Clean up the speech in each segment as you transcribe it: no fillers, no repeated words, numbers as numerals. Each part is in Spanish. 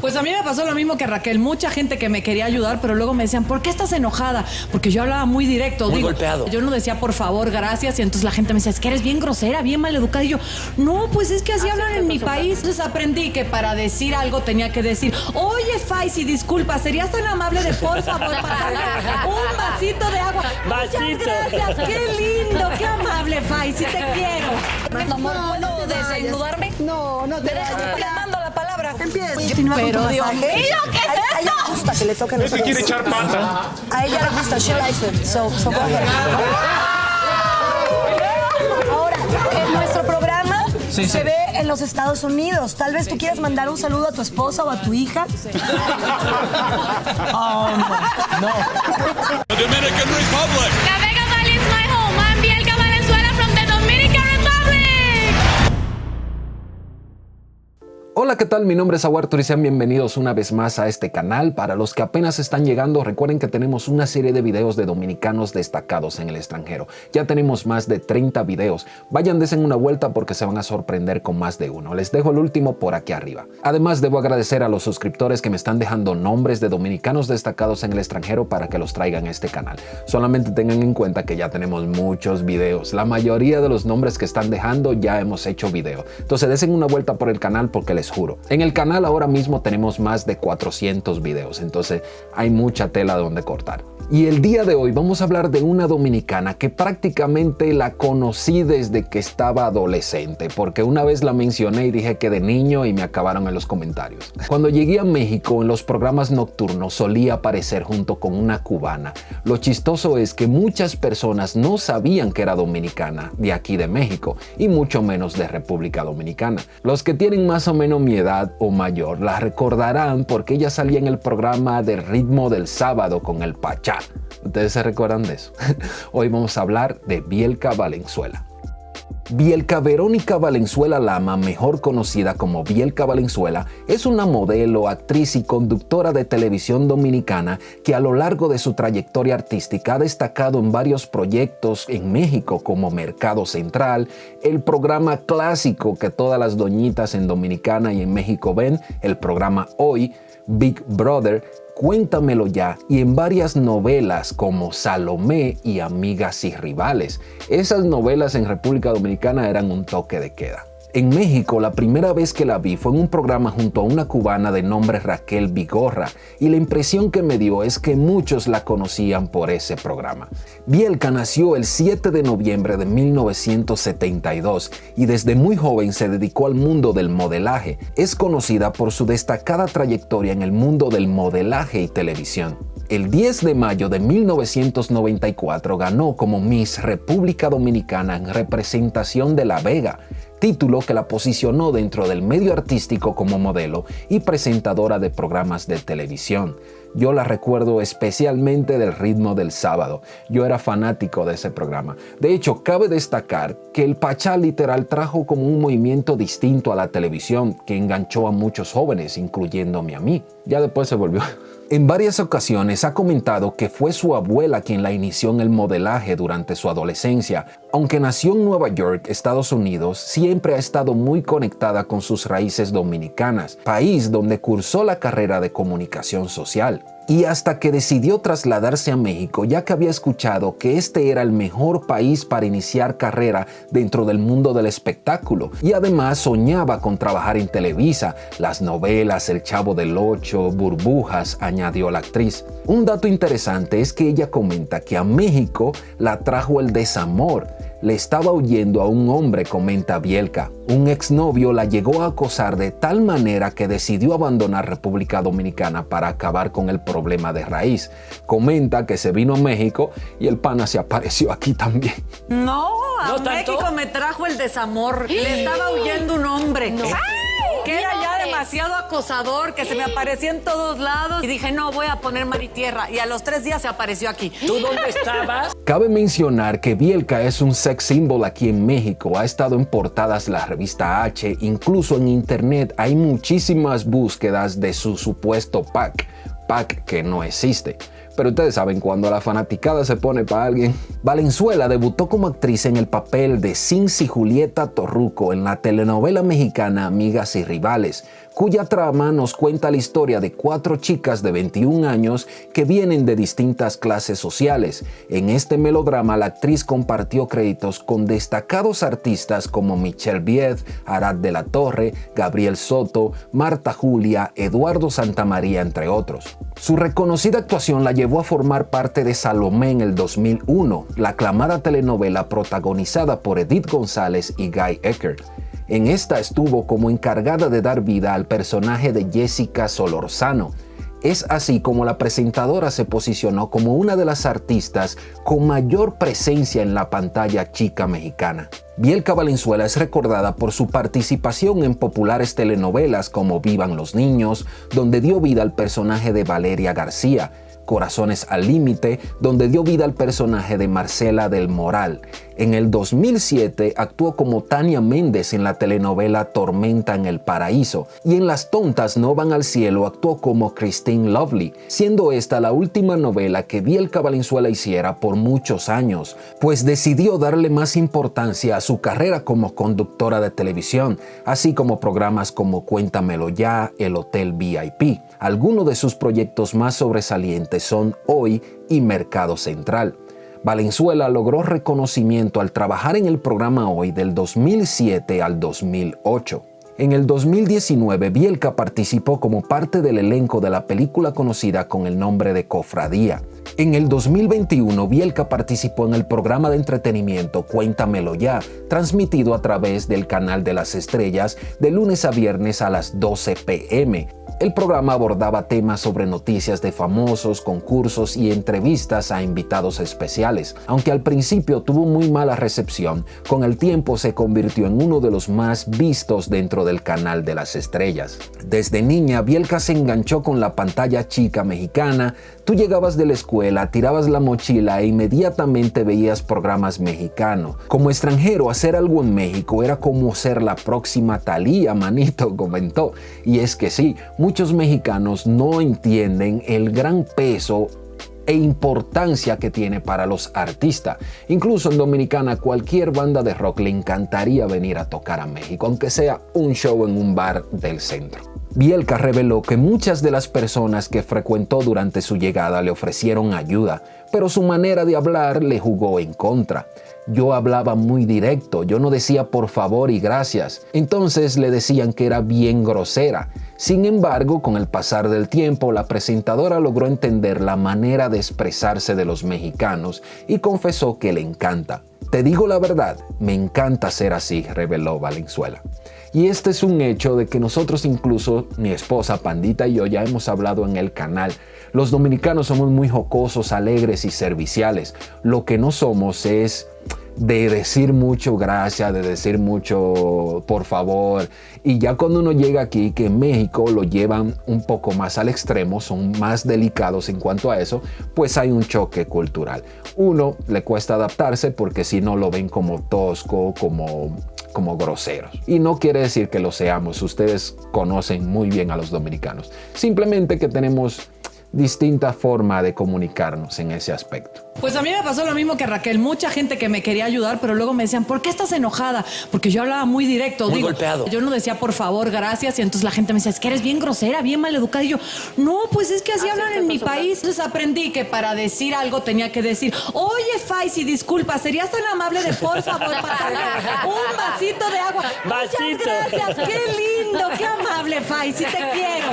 Pues a mí me pasó lo mismo que a Raquel. Mucha gente que me quería ayudar, pero luego me decían, ¿por qué estás enojada? Porque yo hablaba muy directo. Muy golpeado. Yo no decía, por favor, gracias. Y entonces la gente me decía, es que eres bien grosera, bien maleducada. Y yo, no, pues es que así hablan en mi país. Entonces aprendí que para decir algo tenía que decir, oye, Faisy, disculpa, ¿serías tan amable de por favor pasarme un vasito de agua? Muchas gracias, qué lindo, qué amable, Faisy, te quiero. Amor, ¿puedo desnudarme? No te Le mando la palabra. Empieza. Pero Dios mío, ¿qué es A ella le gusta que le toquen los Ese quiere ojos. echar pata. A ella le gusta, she likes it. So go ahead. Ahora, en nuestro programa se ve en los Estados Unidos. Tal vez tú quieras mandar un saludo a tu esposa o a tu hija. The Dominican Republic. La Vega Valley is my home. I'm Bielka Valenzuela from the Dominican Republic. Hola, ¿qué tal? Mi nombre es Aguartur y sean bienvenidos una vez más a este canal. Para los que apenas están llegando, recuerden que tenemos una serie de videos de dominicanos destacados en el extranjero. Ya tenemos más de 30 videos. Vayan, desen una vuelta porque se van a sorprender con más de uno. Les dejo el último por aquí arriba. Además, debo agradecer a los suscriptores que me están dejando nombres de dominicanos destacados en el extranjero para que los traigan a este canal. Solamente tengan en cuenta que ya tenemos muchos videos. La mayoría de los nombres que están dejando ya hemos hecho video. Entonces, desen una vuelta por el canal porque les juro. En el canal ahora mismo tenemos más de 400 videos, entonces hay mucha tela donde cortar. Y el día de hoy vamos a hablar de una dominicana que prácticamente la conocí desde que estaba adolescente, porque una vez la mencioné y dije que de niño y me acabaron en los comentarios. Cuando llegué a México, en los programas nocturnos solía aparecer junto con una cubana. Lo chistoso es que muchas personas no sabían que era dominicana de aquí de México y mucho menos de República Dominicana. Los que tienen más o menos mi edad o mayor la recordarán porque ella salía en el programa de Ritmo del Sábado con el Pachá. ¿Ustedes se recuerdan de eso? Hoy vamos a hablar de Bielka Valenzuela. Bielka Verónica Valenzuela Lama, mejor conocida como Bielka Valenzuela, es una modelo, actriz y conductora de televisión dominicana que a lo largo de su trayectoria artística ha destacado en varios proyectos en México como Mercado Central, el programa clásico que todas las doñitas en Dominicana y en México ven, el programa Hoy, Big Brother, Cuéntamelo Ya y en varias novelas como Salomé y Amigas y Rivales. Esas novelas en República Dominicana eran un toque de queda. En México, la primera vez que la vi fue en un programa junto a una cubana de nombre Raquel Vigorra y la impresión que me dio es que muchos la conocían por ese programa. Bielka nació el 7 de noviembre de 1972 y desde muy joven se dedicó al mundo del modelaje. Es conocida por su destacada trayectoria en el mundo del modelaje y televisión. El 10 de mayo de 1994 ganó como Miss República Dominicana en representación de La Vega, título que la posicionó dentro del medio artístico como modelo y presentadora de programas de televisión. Yo la recuerdo especialmente del Ritmo del Sábado. Yo era fanático de ese programa. De hecho, cabe destacar que el Pachá literal trajo como un movimiento distinto a la televisión que enganchó a muchos jóvenes, incluyéndome a mí. Ya después se volvió. En varias ocasiones ha comentado que fue su abuela quien la inició en el modelaje durante su adolescencia. Aunque nació en Nueva York, Estados Unidos, siempre ha estado muy conectada con sus raíces dominicanas, país donde cursó la carrera de comunicación social. Y hasta que decidió trasladarse a México, ya que había escuchado que este era el mejor país para iniciar carrera dentro del mundo del espectáculo. Y además soñaba con trabajar en Televisa, las novelas El Chavo del Ocho, Burbujas, añadió la actriz. Un dato interesante es que ella comenta que a México la trajo el desamor. Le estaba huyendo a un hombre, comenta Bielka. Un exnovio la llegó a acosar de tal manera que decidió abandonar República Dominicana para acabar con el problema de raíz. Comenta que se vino a México y el pana se apareció aquí también. No, a ¿No tanto? México me trajo el desamor. Le estaba huyendo un hombre. Que era ya demasiado acosador, que se me aparecía en todos lados. Y dije, no, voy a poner mar y tierra. Y a los 3 días se apareció aquí. ¿Tú dónde estabas? Cabe mencionar que Bielka es un sex symbol aquí en México. Ha estado en portadas la revista H. Incluso en internet hay muchísimas búsquedas de su supuesto pack que no existe. Pero ustedes saben, cuando la fanaticada se pone para alguien. Valenzuela debutó como actriz en el papel de Cincy Julieta Torruco en la telenovela mexicana Amigas y Rivales. cuya trama nos cuenta la historia de 4 chicas de 21 años que vienen de distintas clases sociales. En este melodrama, la actriz compartió créditos con destacados artistas como Michelle Viet, Arad de la Torre, Gabriel Soto, Marta Julia, Eduardo Santamaría, entre otros. Su reconocida actuación la llevó a formar parte de Salomé en el 2001, la aclamada telenovela protagonizada por Edith González y Guy Eckert. En esta estuvo como encargada de dar vida al personaje de Jessica Solorzano. Es así como la presentadora se posicionó como una de las artistas con mayor presencia en la pantalla chica mexicana. Bielka Valenzuela es recordada por su participación en populares telenovelas como Vivan los Niños, donde dio vida al personaje de Valeria García, Corazones al Límite, donde dio vida al personaje de Marcela del Moral. En el 2007 actuó como Tania Méndez en la telenovela Tormenta en el Paraíso, y en Las Tontas no van al cielo actuó como Christine Lovely, siendo esta la última novela que Bielka Valenzuela hiciera por muchos años, pues decidió darle más importancia a su carrera como conductora de televisión, así como programas como Cuéntamelo Ya, El Hotel VIP. Algunos de sus proyectos más sobresalientes son Hoy y Mercado Central. Valenzuela logró reconocimiento al trabajar en el programa Hoy del 2007 al 2008. En el 2019, Bielka participó como parte del elenco de la película conocida con el nombre de Cofradía. En el 2021, Bielka participó en el programa de entretenimiento Cuéntamelo Ya, transmitido a través del Canal de las Estrellas de lunes a viernes a las 12 p.m. El programa abordaba temas sobre noticias de famosos, concursos y entrevistas a invitados especiales. Aunque al principio tuvo muy mala recepción, con el tiempo se convirtió en uno de los más vistos dentro del Canal de las Estrellas. Desde niña, Bielka se enganchó con la pantalla chica mexicana. Tú llegabas de la escuela, tirabas la mochila e inmediatamente veías programas mexicanos. Como extranjero, hacer algo en México era como ser la próxima Thalía, manito, comentó. Y es que sí, muchos mexicanos no entienden el gran peso e importancia que tiene para los artistas. Incluso en Dominicana, cualquier banda de rock le encantaría venir a tocar a México, aunque sea un show en un bar del centro. Bielka reveló que muchas de las personas que frecuentó durante su llegada le ofrecieron ayuda, pero su manera de hablar le jugó en contra. Yo hablaba muy directo, yo no decía por favor y gracias. Entonces le decían que era bien grosera. Sin embargo, con el pasar del tiempo, la presentadora logró entender la manera de expresarse de los mexicanos y confesó que le encanta. Te digo la verdad, me encanta ser así, reveló Valenzuela. Y este es un hecho de que nosotros, incluso mi esposa Pandita y yo, ya hemos hablado en el canal. Los dominicanos somos muy jocosos, alegres y serviciales. Lo que no somos es de decir mucho gracias, de decir mucho por favor. Y ya cuando uno llega aquí, que en México lo llevan un poco más al extremo, son más delicados en cuanto a eso, pues hay un choque cultural. Uno le cuesta adaptarse porque si no lo ven como tosco, como groseros. Y no quiere decir que lo seamos. Ustedes conocen muy bien a los dominicanos. Simplemente que tenemos distinta forma de comunicarnos en ese aspecto. Pues a mí me pasó lo mismo que a Raquel. Mucha gente que me quería ayudar, pero luego me decían, ¿por qué estás enojada? Porque yo hablaba muy directo. Muy golpeado. Yo no decía por favor, gracias. Y entonces la gente me decía, es que eres bien grosera, bien maleducada. Y yo, no, pues es que así hablan en mi país. Entonces aprendí que para decir algo tenía que decir, oye, Faisy, disculpa, ¿serías tan amable de por favor pasarme un vasito de agua? Vasito. Muchas gracias, qué lindo, qué amable, Faisy, te quiero.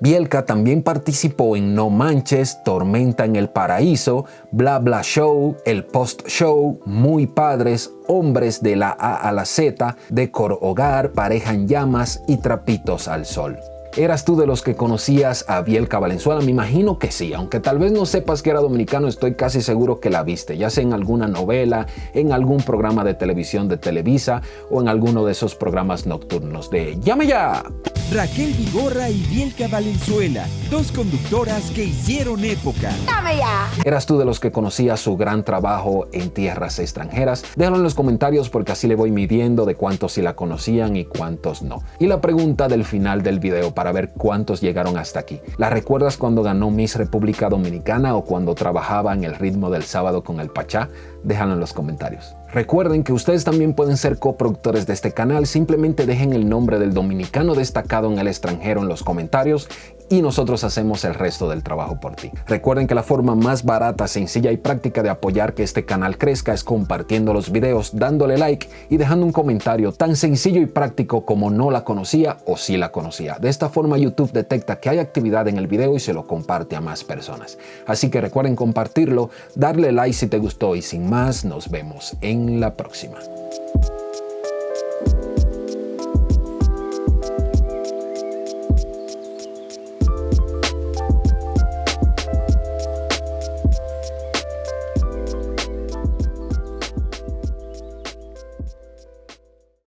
Bielka también participó en No Manches, Tormenta en el Paraíso, Bla Bla Show, El Post Show, Muy Padres, Hombres de la A a la Z, Decor Hogar, Pareja en Llamas y Trapitos al Sol. ¿Eras tú de los que conocías a Bielka Valenzuela? Me imagino que sí, aunque tal vez no sepas que era dominicano, estoy casi seguro que la viste, ya sea en alguna novela, en algún programa de televisión de Televisa o en alguno de esos programas nocturnos de ¡Llame ya! Raquel Vigorra y Bielka Valenzuela, dos conductoras que hicieron época. ¡Dame ya! ¿Eras tú de los que conocías su gran trabajo en tierras extranjeras? Déjalo en los comentarios porque así le voy midiendo de cuántos sí la conocían y cuántos no. Y la pregunta del final del video para para ver cuántos llegaron hasta aquí. ¿La recuerdas cuando ganó Miss República Dominicana o cuando trabajaba en el ritmo del sábado con el Pachá? Déjalo en los comentarios. Recuerden que ustedes también pueden ser coproductores de este canal. Simplemente dejen el nombre del dominicano destacado en el extranjero en los comentarios y nosotros hacemos el resto del trabajo por ti. Recuerden que la forma más barata, sencilla y práctica de apoyar que este canal crezca es compartiendo los videos, dándole like y dejando un comentario tan sencillo y práctico como no la conocía o sí la conocía. De esta forma YouTube detecta que hay actividad en el video y se lo comparte a más personas. Así que recuerden compartirlo, darle like si te gustó y sin más, nos vemos en la próxima.